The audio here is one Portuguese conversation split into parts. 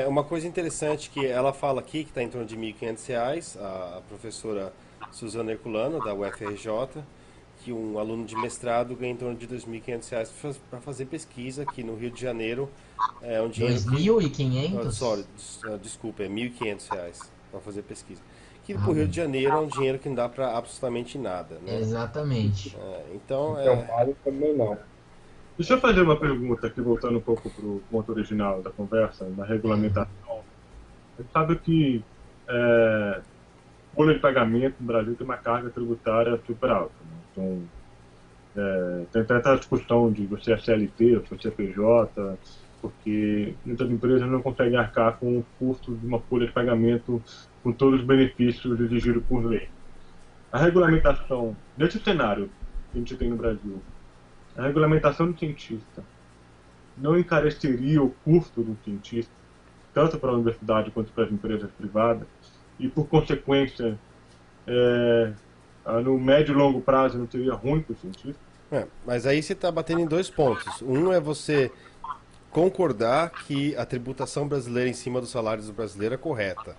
Uma coisa interessante que ela fala aqui, que está em torno de R$ 1.500, a professora Suzana Herculano, da UFRJ, que um aluno de mestrado ganha em torno de R$ 2.500 para fazer pesquisa aqui no Rio de Janeiro. É um dinheiro Dois que. mil e Sorry, quinhentos desculpa, é R$ 1.500 para fazer pesquisa. Que para Ah, o Rio bom. de Janeiro é um dinheiro que não dá para absolutamente nada, né? Exatamente. Então, Em São Paulo também não. Deixa eu fazer uma pergunta aqui, voltando um pouco para o ponto original da conversa, na Uhum. regulamentação. Você sabe que folha de pagamento no Brasil tem uma carga tributária super alta, né? Então, tem tanta discussão de você é CLT, você é PJ, porque muitas empresas não conseguem arcar com o custo de uma folha de pagamento com todos os benefícios exigidos por lei. A regulamentação, nesse cenário que a gente tem no Brasil, a regulamentação do cientista não encareceria o custo do cientista, tanto para a universidade quanto para as empresas privadas, e, por consequência, no médio e longo prazo não seria ruim para o cientista? mas aí você está batendo em dois pontos. Um é você concordar que a tributação brasileira em cima dos salários do brasileiro é correta.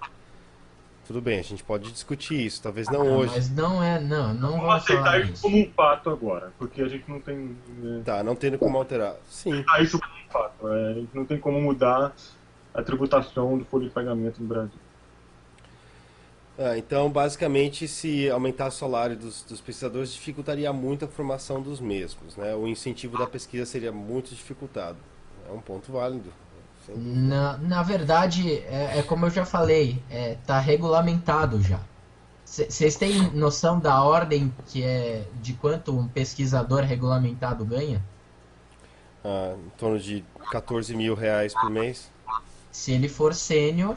Tudo bem, a gente pode discutir isso, talvez não Ah, hoje. mas não é, não, não Vamos vamos aceitar falar isso como disso. um fato agora, porque a gente não tem Tá, não tendo como alterar. Sim. aceitar isso como um fato. A gente não tem como mudar a tributação do folha de pagamento no Brasil. Então, basicamente, se aumentar o salário dos pesquisadores, dificultaria muito a formação dos mesmos, né? O incentivo da pesquisa seria muito dificultado. É um ponto válido, sem dúvida. Na verdade, é como eu já falei, tá regulamentado já. Vocês têm noção da ordem que é de quanto um pesquisador regulamentado ganha? Em torno de R$ 14.000 por mês. Se ele for sênior,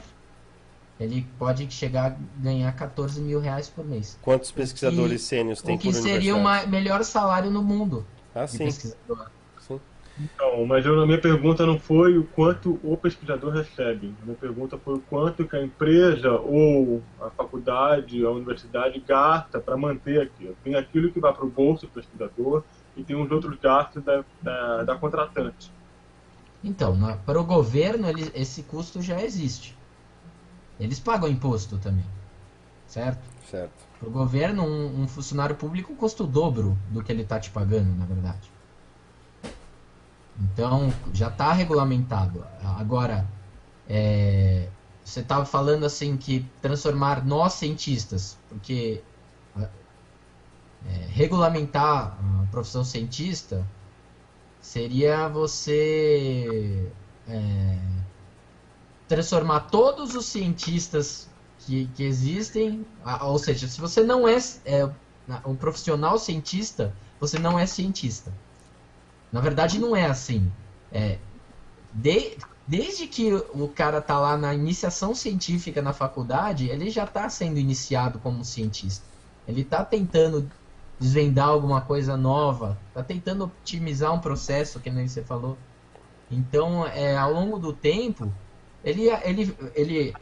ele pode chegar a ganhar R$ 14.000 por mês. Quantos O pesquisadores que, sênios o tem que por seria o universidade? melhor salário no mundo Ah, de sim, pesquisador. sim. Então, mas a minha pergunta não foi o quanto o pesquisador recebe. A minha pergunta foi o quanto que a empresa ou a faculdade, a universidade gasta para manter aquilo. Tem aquilo que vai para o bolso do pesquisador e tem os outros gastos da contratante. Então, para o governo, esse custo já existe. Eles pagam imposto também, certo? Certo. Para o governo, um funcionário público custa o dobro do que ele está te pagando, na verdade. Então, já está regulamentado. Agora, você estava falando assim que transformar nós cientistas, porque regulamentar a profissão cientista seria você transformar todos os cientistas que existem, ou seja, se você não é um profissional cientista, você não é cientista. Na verdade, não é assim. É, de, desde que o cara tá lá na iniciação científica na faculdade, ele já está sendo iniciado como cientista. Ele está tentando desvendar alguma coisa nova, está tentando otimizar um processo, que nem você falou. Então, ao longo do tempo,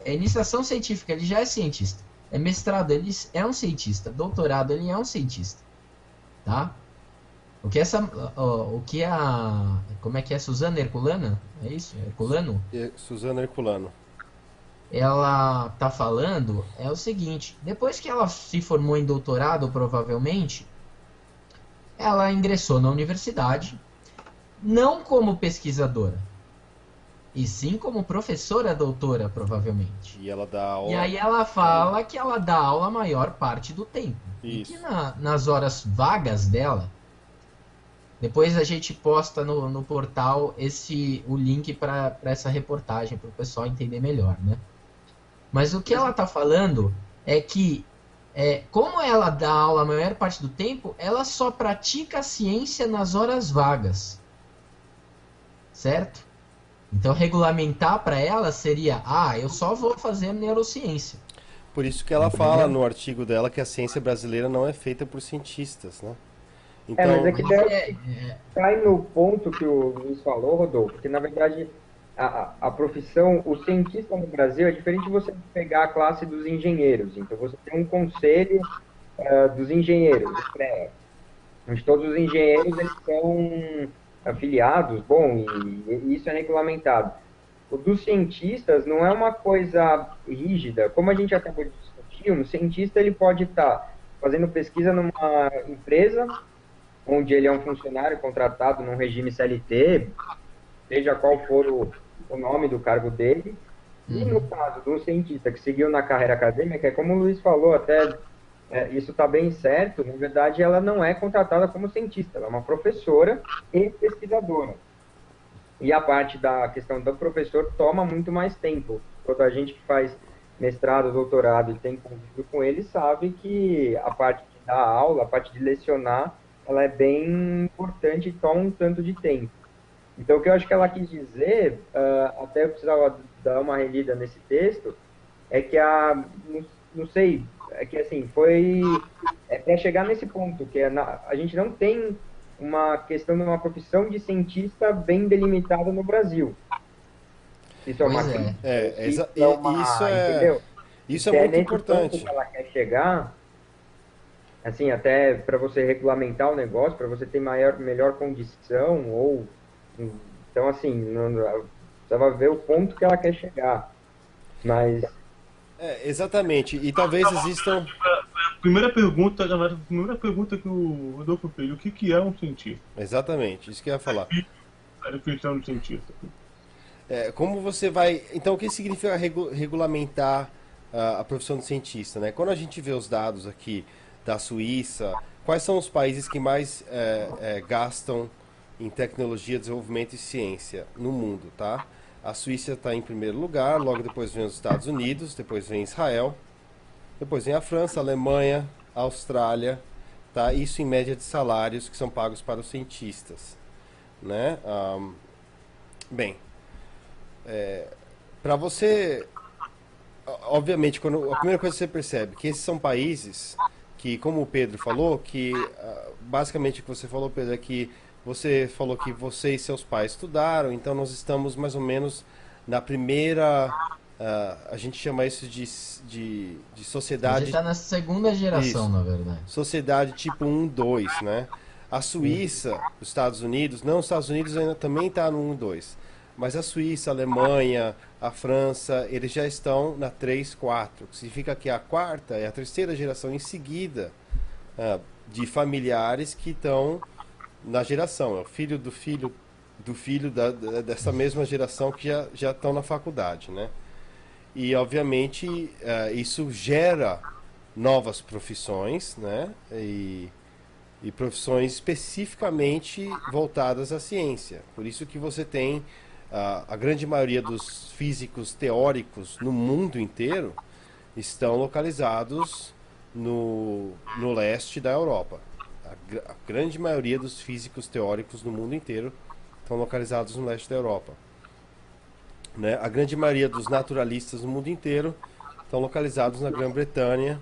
a iniciação científica, ele já é cientista. É mestrado, ele é um cientista. Doutorado, ele é um cientista. Tá? O que o que como é que é Suzana Herculana? É isso? Herculano? Suzana Herculano. Ela tá falando é o seguinte: depois que ela se formou em doutorado, provavelmente, ela ingressou na universidade, não como pesquisadora, e sim como professora doutora, provavelmente. E ela dá E aula. aí ela fala que ela dá aula a maior parte do tempo. E que Isso. nas horas vagas dela, depois a gente posta no portal o link para essa reportagem para o pessoal entender melhor, né? Mas o que ela está falando é que, como ela dá aula a maior parte do tempo, ela só pratica a ciência nas horas vagas, certo? Então regulamentar para ela seria, eu só vou fazer neurociência, Por isso que ela fala entendeu? no artigo dela que a ciência brasileira não é feita por cientistas, né? Mas é Então, que Mas daí cai no ponto que o Luiz falou, Rodolfo, que na verdade a profissão, o cientista no Brasil é diferente de você pegar a classe dos engenheiros. Então você tem um conselho dos engenheiros, o CREA, onde todos os engenheiros eles são afiliados, bom, e isso é regulamentado. O dos cientistas não é uma coisa rígida. Como a gente acabou de discutir, um cientista ele pode estar fazendo pesquisa numa empresa onde ele é um funcionário contratado num regime CLT, seja qual for o nome do cargo dele. E no caso de um cientista que seguiu na carreira acadêmica, é como o Luiz falou, até isso está bem certo, na verdade ela não é contratada como cientista, ela é uma professora e pesquisadora. E a parte da questão do professor toma muito mais tempo. Toda a gente que faz mestrado, doutorado e tem convívio com ele sabe que a parte de dar aula, a parte de lecionar, ela é bem importante e toma um tanto de tempo. Então, o que eu acho que ela quis dizer, até eu precisava dar uma relida nesse texto, é que não sei, é que assim, para chegar nesse ponto, que a gente não tem uma questão de uma profissão de cientista bem delimitada no Brasil. Isso é uma Pois é. Isso entendeu? isso Que é muito nesse importante. ponto que ela quer chegar, assim, até para você regulamentar o negócio, para você ter melhor condição, então, assim, precisava ver o ponto que ela quer chegar. Mas, Exatamente. E talvez existam. A primeira pergunta que o Rodolfo fez, o que é um cientista? Exatamente, isso que eu ia falar. A definição do cientista. Como você vai. Então, o que significa regulamentar a profissão de cientista, né? Quando a gente vê os dados aqui da Suíça, quais são os países que mais gastam em tecnologia, desenvolvimento e ciência no mundo, tá? A Suíça está em primeiro lugar, logo depois vem os Estados Unidos, depois vem Israel, depois vem a França, a Alemanha, a Austrália, tá? Isso em média de salários que são pagos para os cientistas, né? Bem, para você, obviamente, a primeira coisa que você percebe que esses são países que, como o Pedro falou, que basicamente o que você falou, Pedro, é que você falou que você e seus pais estudaram, então nós estamos mais ou menos na primeira, a gente chama isso de A sociedade. gente tá na segunda geração, Isso. na verdade. Sociedade tipo 1, 2, né? A Suíça, os Estados Unidos, não, os Estados Unidos ainda também está no 1, 2. Mas a Suíça, a Alemanha, a França, eles já estão na 3, 4. Que significa que a quarta e a terceira geração em seguida de familiares que estão na geração. É o filho do filho do filho dessa mesma geração que já estão na faculdade, né? E, obviamente, isso gera novas profissões, né? E profissões especificamente voltadas à ciência. Por isso que você tem a grande maioria dos físicos teóricos no mundo inteiro estão localizados no leste da Europa. A grande maioria dos físicos teóricos no mundo inteiro estão localizados no leste da Europa. Né? A grande maioria dos naturalistas no mundo inteiro estão localizados na Grã-Bretanha,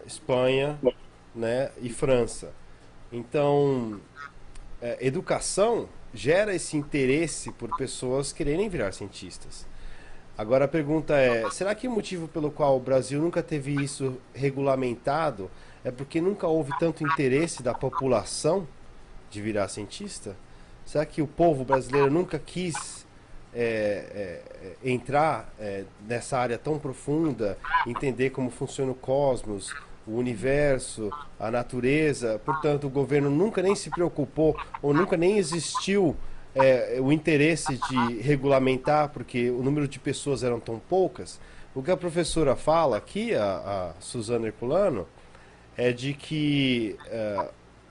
Espanha, né, e França. Então, educação gera esse interesse por pessoas quererem virar cientistas. Agora a pergunta é, será que o motivo pelo qual o Brasil nunca teve isso regulamentado é porque nunca houve tanto interesse da população de virar cientista? Será que o povo brasileiro nunca quis entrar nessa área tão profunda, entender como funciona o cosmos, o universo, a natureza? Portanto, o governo nunca nem se preocupou, ou nunca nem existiu o interesse de regulamentar, porque o número de pessoas eram tão poucas. O que a professora fala aqui, a Suzana Herculano, é de que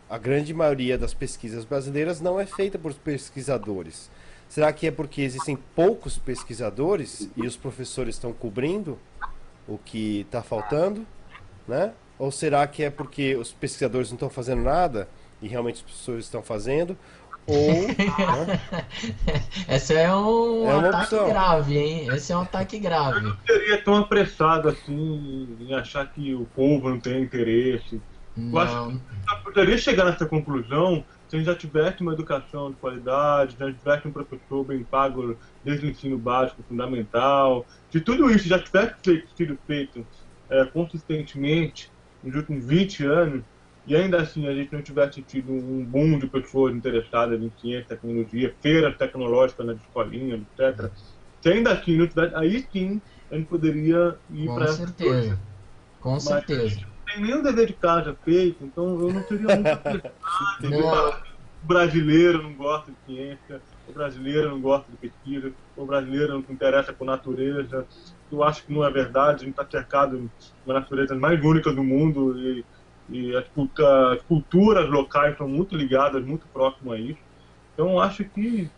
a grande maioria das pesquisas brasileiras não é feita por pesquisadores. Será que é porque existem poucos pesquisadores e os professores estão cobrindo o que está faltando, né? Ou será que é porque os pesquisadores não estão fazendo nada e realmente os professores estão fazendo? Ou, né? Esse é um É uma ataque opção. grave, hein? Esse é um ataque grave. Não seria tão apressado assim em achar que o povo não tem interesse. Eu acho Não. que poderia chegar nessa conclusão se a gente já tivesse uma educação de qualidade, já tivesse um professor bem pago desde o ensino básico, fundamental, se tudo isso já tivesse sido feito consistentemente nos últimos 20 anos, e ainda assim a gente não tivesse tido um boom de pessoas interessadas em ciência, tecnologia, feiras tecnológicas nas escolinhas, etc., Se ainda assim não tivesse, aí sim a gente poderia ir para Com certeza. Com certeza. não tem nenhum dever de casa feito, então eu não teria muito a prestar, entendeu? Não, O brasileiro não gosta de ciência, o brasileiro não gosta de pesquisa, o brasileiro não se interessa por natureza. Eu acho que não é verdade, a gente está cercado de uma natureza mais única do mundo e as culturas locais são muito ligadas, muito próximas a isso. Então eu acho que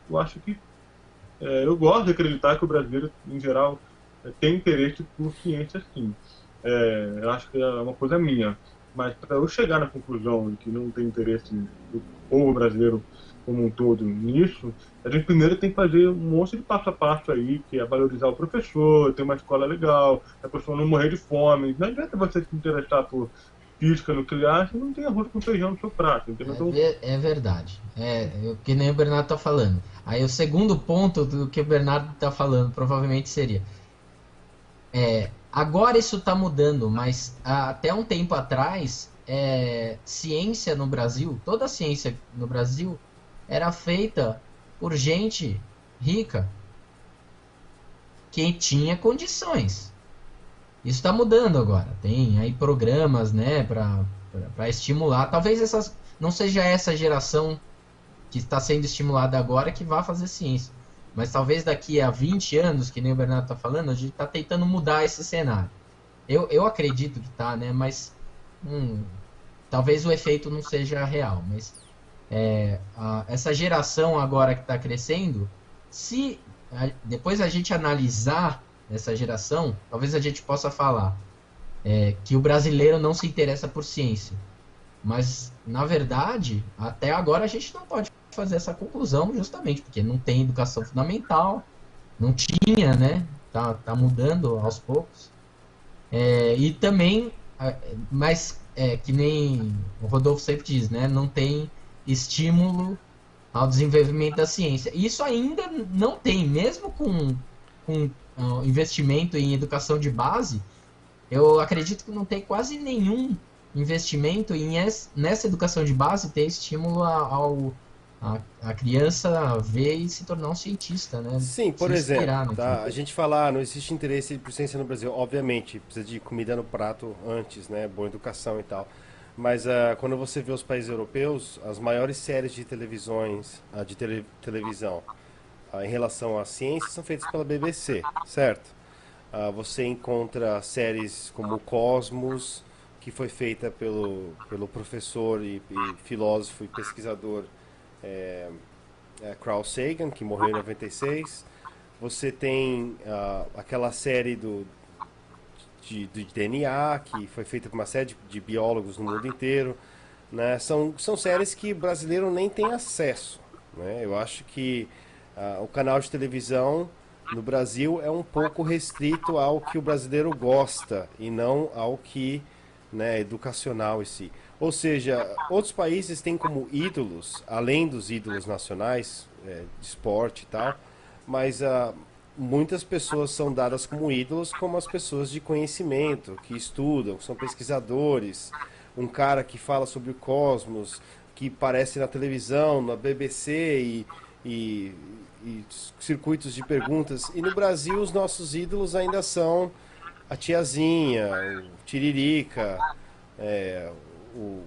eu acho que eu gosto de acreditar que o brasileiro, em geral, tem interesse por ciência, sim. Eu acho que é uma coisa minha. Mas para eu chegar na conclusão de que não tem interesse do povo brasileiro como um todo nisso, a gente primeiro tem que fazer um monte de passo a passo aí, que é valorizar o professor, ter uma escola legal, a pessoa não morrer de fome. Não adianta você se interessar por física nuclear se não tem arroz com feijão no seu prato, entendeu? Então, é verdade. Que nem o Bernardo tá falando. Aí o segundo ponto do que o Bernardo tá falando provavelmente seria: agora isso está mudando, mas até um tempo atrás, ciência no Brasil, toda a ciência no Brasil era feita por gente rica que tinha condições. Isso está mudando agora. Tem aí programas, né, para estimular. Talvez não seja essa geração que está sendo estimulada agora que vá fazer ciência. Mas talvez daqui a 20 anos, que nem o Bernardo está falando, a gente está tentando mudar esse cenário. Eu acredito que tá, né? Mas talvez o efeito não seja real. Mas essa geração agora que está crescendo, se depois a gente analisar essa geração, talvez a gente possa falar que o brasileiro não se interessa por ciência. Mas, na verdade, até agora a gente não pode fazer essa conclusão justamente porque não tem educação fundamental, não tinha, né? Tá mudando aos poucos. E também, mas que nem o Rodolfo sempre diz, né? Não tem estímulo ao desenvolvimento da ciência. Isso ainda não tem, mesmo com investimento em educação de base, eu acredito que não tem quase nenhum investimento nessa educação de base ter estímulo a criança ver e se tornar um cientista, né? Sim, por Se exemplo, inspirar naquilo. tá? A gente fala, não existe interesse por ciência no Brasil. Obviamente, precisa de comida no prato antes, né? Boa educação e tal. Mas quando você vê os países europeus, as maiores séries de televisão em relação à ciência são feitas pela BBC, certo? Você encontra séries como o Cosmos, que foi feita pelo professor e filósofo e pesquisador Carl Sagan, que morreu em 96. Você tem aquela série de DNA, que foi feita por uma série de biólogos no mundo inteiro. Né? São séries que o brasileiro nem tem acesso. Né? Eu acho que o canal de televisão no Brasil é um pouco restrito ao que o brasileiro gosta e não ao que, né, educacional em si. Ou seja, outros países têm como ídolos, além dos ídolos nacionais, de esporte e tal, mas muitas pessoas são dadas como ídolos como as pessoas de conhecimento, que estudam, que são pesquisadores. Um cara que fala sobre o cosmos, que aparece na televisão, na BBC e circuitos de perguntas. E no Brasil os nossos ídolos ainda são a tiazinha, o Tiririca, o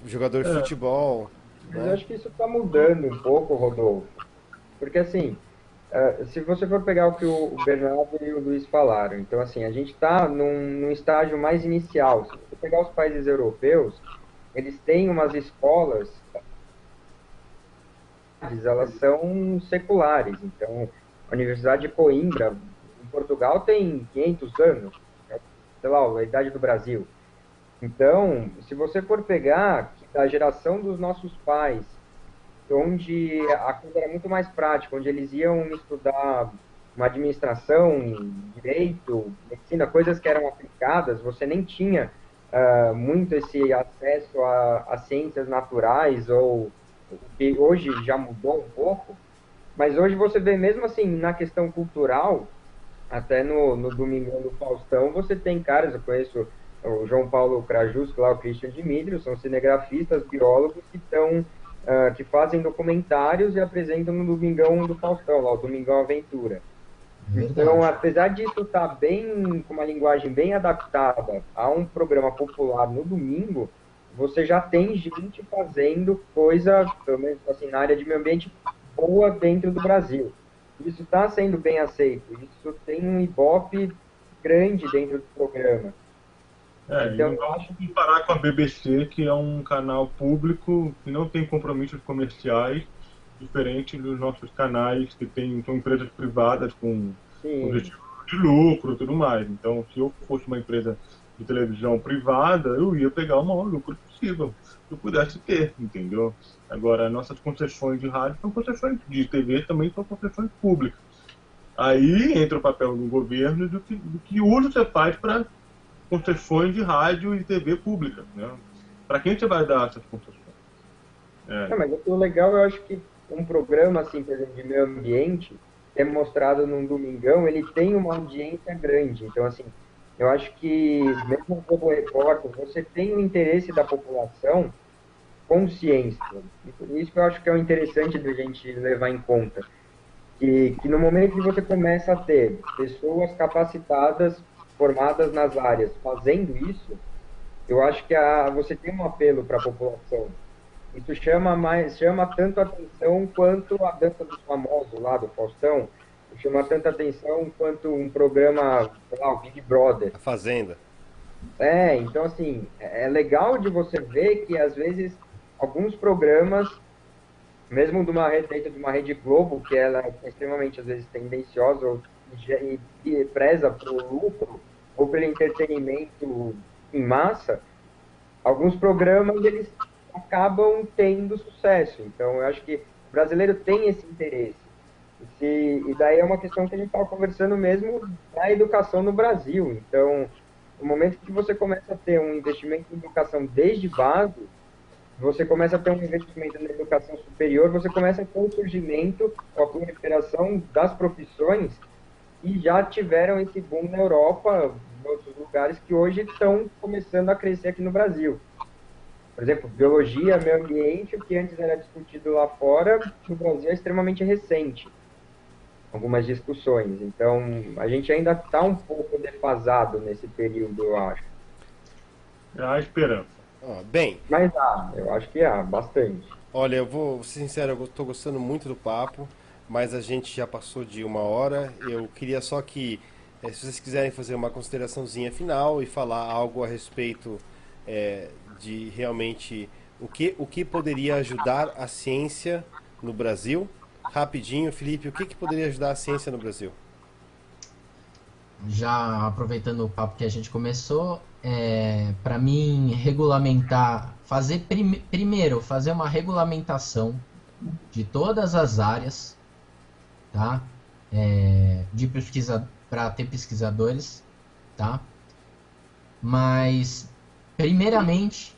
jogador de futebol. Mas Né? eu acho que isso está mudando um pouco, Rodolfo. Porque, assim, se você for pegar o que o Bernardo e o Luiz falaram, então, assim, a gente está num estágio mais inicial. Se você pegar os países europeus, eles têm umas escolas, elas são seculares. Então, a Universidade de Coimbra, em Portugal, tem 500 anos, sei lá, a idade do Brasil. Então, se você for pegar a geração dos nossos pais, onde a coisa era muito mais prática, onde eles iam estudar uma administração, direito, medicina, coisas que eram aplicadas, você nem tinha muito esse acesso a ciências naturais, ou que hoje já mudou um pouco, mas hoje você vê mesmo assim, na questão cultural, até no Domingão do Faustão, você tem caras, eu conheço o João Paulo Krajewski, lá o Christian Dimitri, são cinegrafistas, biólogos que estão que fazem documentários e apresentam no Domingão do Faustão, lá, o Domingão Aventura. Então, Verdade. apesar disso estar bem, com uma linguagem bem adaptada a um programa popular no domingo, você já tem gente fazendo coisa, pelo menos assim, na área de meio ambiente, boa dentro do Brasil. Isso está sendo bem aceito, isso tem um ibope grande dentro do programa. E Então, não eu vamos acho que comparar com a BBC, que é um canal público que não tem compromissos comerciais, diferente dos nossos canais que são empresas privadas com sim. objetivo de lucro e tudo mais. Então, se eu fosse uma empresa de televisão privada, eu ia pegar o maior lucro possível que eu pudesse ter, entendeu? Agora, nossas concessões de rádio são concessões de TV, também são concessões públicas. Aí entra o papel do governo do que uso você faz para concessões de rádio e TV pública, né? Para quem você vai dar essas concessões? Não, mas o legal, eu acho que um programa, assim, por exemplo, de meio ambiente, que é mostrado num domingão, ele tem uma audiência grande. Então, assim, eu acho que, mesmo como repórter, você tem o interesse da população com ciência. Isso que eu acho que é o interessante da gente levar em conta. Que no momento que você começa a ter pessoas capacitadas, formadas nas áreas, fazendo isso, eu acho que você tem um apelo para a população. Isso chama tanto atenção quanto a dança dos famosos lá do Faustão, chama tanta atenção quanto um programa, sei lá, o Big Brother. A Fazenda. Então assim, é legal de você ver que às vezes alguns programas, mesmo dentro de uma rede Globo, que ela é extremamente às vezes tendenciosa e preza pelo lucro ou pelo entretenimento em massa, alguns programas eles acabam tendo sucesso. Então, eu acho que o brasileiro tem esse interesse. E daí é uma questão que a gente estava conversando mesmo da educação no Brasil. Então, no momento que você começa a ter um investimento em educação desde base, você começa a ter um investimento na educação superior, você começa a ter o surgimento, a proliferação das profissões que já tiveram esse boom na Europa, em outros lugares que hoje estão começando a crescer aqui no Brasil. Por exemplo, biologia, meio ambiente, o que antes era discutido lá fora, no Brasil é extremamente recente. Algumas discussões. Então, a gente ainda está um pouco defasado nesse período, eu acho. É a esperança. Bem, Mas eu acho que há bastante. olha, eu vou ser sincero, eu estou gostando muito do papo, mas a gente já passou de 1 hora. Eu queria só que, se vocês quiserem fazer uma consideraçãozinha final e falar algo a respeito de realmente o que poderia ajudar a ciência no Brasil. Rapidinho, Felipe, o que poderia ajudar a ciência no Brasil? Já aproveitando o papo que a gente começou, para mim regulamentar, primeiro fazer uma regulamentação de todas as áreas, tá? De pesquisa para ter pesquisadores, tá? Mas primeiramente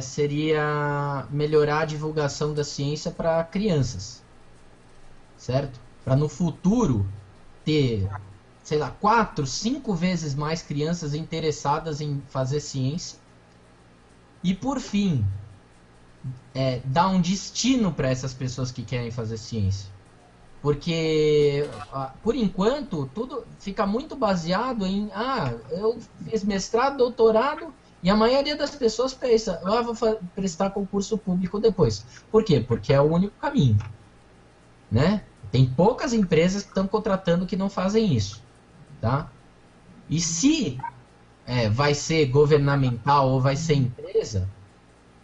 seria melhorar a divulgação da ciência para crianças, certo? Para no futuro ter, sei lá, 4, 5 vezes mais crianças interessadas em fazer ciência. E por fim, dar um destino para essas pessoas que querem fazer ciência. Porque, por enquanto, tudo fica muito baseado em eu fiz mestrado, doutorado, e a maioria das pessoas pensa, vou prestar concurso público depois. Por quê? Porque é o único caminho, né? Tem poucas empresas que estão contratando que não fazem isso, tá? E se vai ser governamental ou vai ser empresa,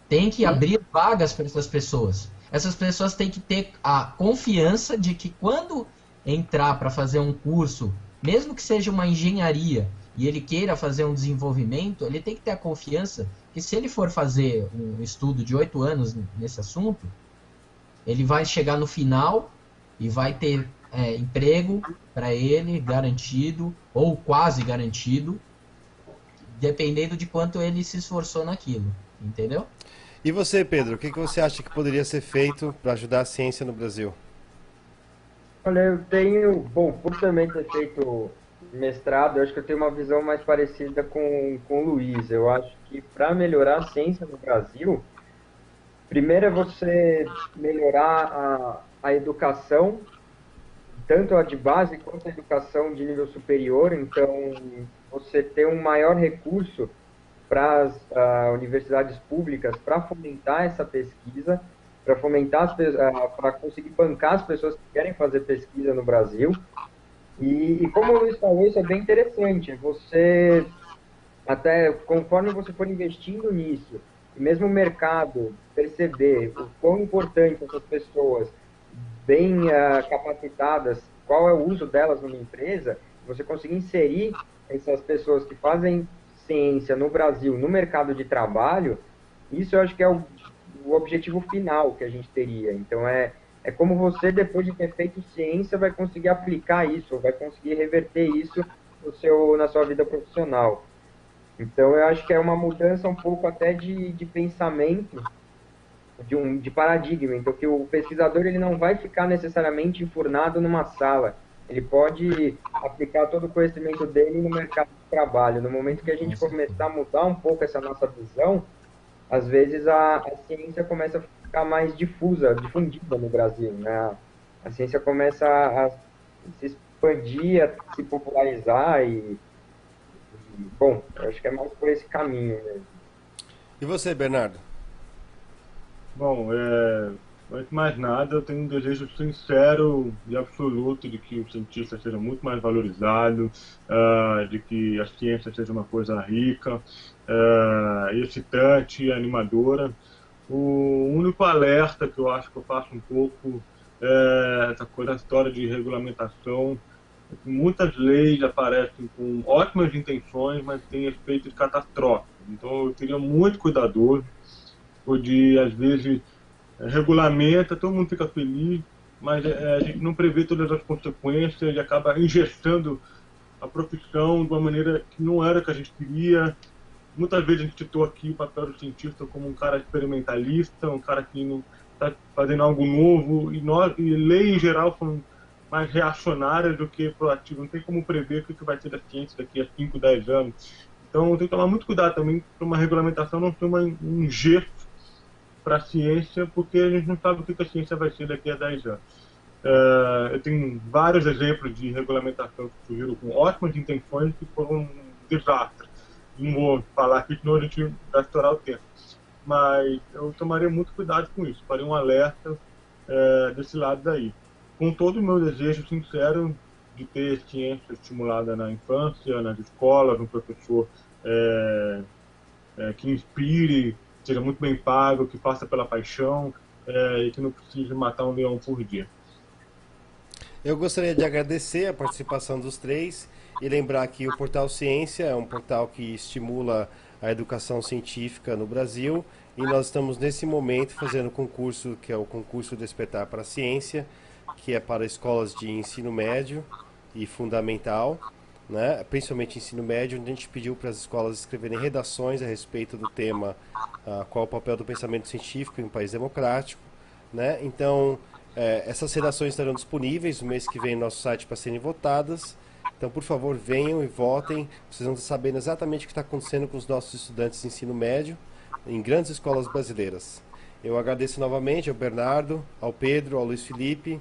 tem que abrir vagas para essas pessoas. Essas pessoas têm que ter a confiança de que quando entrar para fazer um curso, mesmo que seja uma engenharia, e ele queira fazer um desenvolvimento, ele tem que ter a confiança que se ele for fazer um estudo de 8 anos nesse assunto, ele vai chegar no final e vai ter emprego para ele garantido, ou quase garantido, dependendo de quanto ele se esforçou naquilo, entendeu? E você, Pedro, o que você acha que poderia ser feito para ajudar a ciência no Brasil? Olha, por também ter feito mestrado, eu acho que eu tenho uma visão mais parecida com o Luiz. Eu acho que para melhorar a ciência no Brasil, Primeiro é você melhorar a educação, tanto a de base quanto a educação de nível superior. Então, você ter um maior recurso para as universidades públicas para fomentar essa pesquisa, para fomentar para conseguir bancar as pessoas que querem fazer pesquisa no Brasil. E como o Luiz falou, isso é bem interessante. Você, até conforme você for investindo nisso, e mesmo o mercado perceber o quão importante essas pessoas bem capacitadas, qual é o uso delas numa empresa, você conseguir inserir essas pessoas que fazem ciência no Brasil no mercado de trabalho, isso eu acho que é o objetivo final que a gente teria. Então, é como você, depois de ter feito ciência, vai conseguir aplicar isso, vai conseguir reverter isso na sua vida profissional. Então, eu acho que é uma mudança um pouco até de pensamento, de paradigma. Então, que o pesquisador ele não vai ficar necessariamente enfurnado numa sala. Ele pode aplicar todo o conhecimento dele no mercado de trabalho. No momento que a gente começar a mudar um pouco essa nossa visão, às vezes a ciência começa a ficar mais difundida no Brasil, né? A ciência começa a se expandir, a se popularizar bom, eu acho que é mais por esse caminho mesmo. E você, Bernardo? Bom, antes de mais nada, eu tenho um desejo sincero e absoluto de que o cientista seja muito mais valorizado, de que a ciência seja uma coisa rica, excitante, animadora. O único alerta que eu acho que eu faço um pouco é essa coisa, a história de regulamentação. Muitas leis aparecem com ótimas intenções, mas têm efeito de catastrófico. Então eu seria muito cuidadoso, porque às vezes regulamenta, todo mundo fica feliz, mas a gente não prevê todas as consequências e acaba engessando a profissão de uma maneira que não era que a gente queria. Muitas vezes a gente citou aqui o papel do cientista como um cara experimentalista, um cara que não está fazendo algo novo, e leis em geral são mais reacionárias do que proativas. Não tem como prever o que vai ser da ciência daqui a 5, 10 anos. Então tem que tomar muito cuidado também para uma regulamentação não ser um gesto para a ciência, porque a gente não sabe o que a ciência vai ser daqui a 10 anos. Eu tenho vários exemplos de regulamentação que surgiram com ótimas intenções que foram um desastre. Não vou falar aqui, senão a gente vai estourar o tempo. Mas eu tomaria muito cuidado com isso, faria um alerta desse lado daí. Com todo o meu desejo sincero de ter ciência estimulada na infância, nas escolas, um professor que inspire, seja muito bem pago, que faça pela paixão e que não precise matar um leão por dia. Eu gostaria de agradecer a participação dos três e lembrar que o Portal Ciência é um portal que estimula a educação científica no Brasil e nós estamos nesse momento fazendo um concurso que é o concurso Despertar para a Ciência, que é para escolas de ensino médio e fundamental, né? Principalmente ensino médio, onde a gente pediu para as escolas escreverem redações a respeito do tema qual é o papel do pensamento científico em um país democrático, né? Então, essas redações estarão disponíveis no mês que vem no nosso site para serem votadas. Então, por favor, venham e votem. Vocês vão estar sabendo exatamente o que está acontecendo com os nossos estudantes de ensino médio em grandes escolas brasileiras. Eu agradeço novamente ao Bernardo, ao Pedro, ao Luiz Felipe.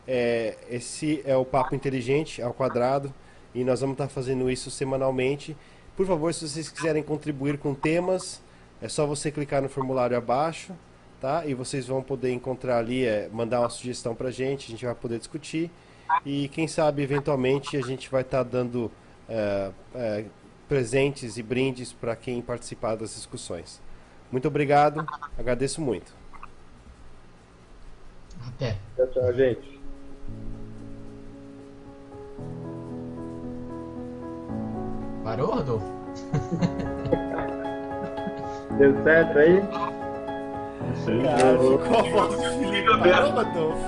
Esse é o Papo Inteligente ao Quadrado e nós vamos estar fazendo isso semanalmente. Por favor, se vocês quiserem contribuir com temas, é só você clicar no formulário abaixo, tá? E vocês vão poder encontrar ali, mandar uma sugestão para a gente vai poder discutir. E quem sabe, eventualmente, a gente vai estar dando presentes e brindes para quem participar das discussões. Muito obrigado, agradeço muito. Até. Tchau, tchau, gente. Parou, Rodolfo? Deu certo aí? Cara, ficou a voz do Felipe. Parou, Rodolfo?